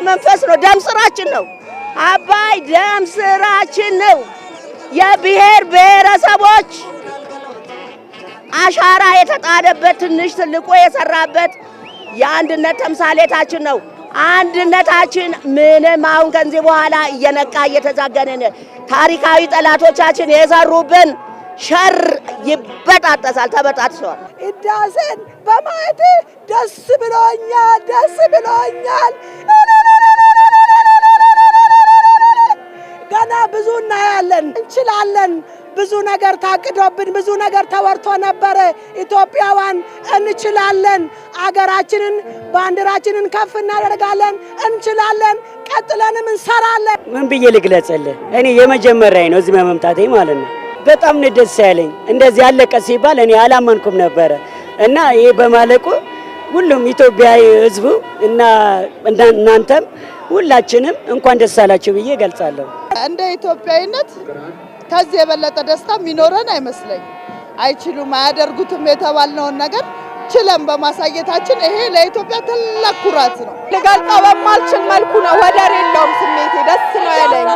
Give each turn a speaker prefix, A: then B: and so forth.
A: መንፈስ ነው። ደም ስራችን ነው። አባይ ደም ስራችን ነው። የብሔር ብሔረሰቦች አሻራ የተጣለበት ትንሽ ትልቁ የሰራበት የአንድነት ተምሳሌታችን ነው። አንድነታችን ምንም አሁን ከዚህ በኋላ እየነቃ እየተዛገነን ታሪካዊ ጠላቶቻችን የሰሩብን ሸር ይበጣጠሳል፣ ተበጣጥሷል።
B: ህዳሴን በማየት ደስ ብሎኛል፣ ደስ ብሎኛል። ገና ብዙ እናያለን፣ እንችላለን። ብዙ ነገር ታቅዶብን ብዙ ነገር ተወርቶ ነበር። ኢትዮጵያውያን እንችላለን። አገራችንን ባንዲራችንን ከፍ እናደርጋለን። እንችላለን፣ ቀጥለንም እንሰራለን።
C: ምን ብዬ ልግለጽልህ? እኔ የመጀመሪያዬ ነው እዚህ መምጣቴ ማለት ነው። በጣም ነው ደስ ያለኝ። እንደዚህ አለቀ ሲባል እኔ አላመንኩም ነበር እና ይሄ በማለቁ ሁሉም ኢትዮጵያዊ ህዝቡ እና እናንተም ሁላችንም እንኳን ደስ አላችሁ ብዬ ገልጻለሁ።
D: እንደ ኢትዮጵያዊነት ከዚህ የበለጠ ደስታ የሚኖረን አይመስለኝ። አይችሉም አያደርጉትም የተባልነውን ነገር ችለን በማሳየታችን ይሄ ለኢትዮጵያ ትልቅ ኩራት ነው። ልገልጸው በማልችል መልኩ ነው። ወደር የለውም ስሜቴ። ደስ ነው ያለኝ።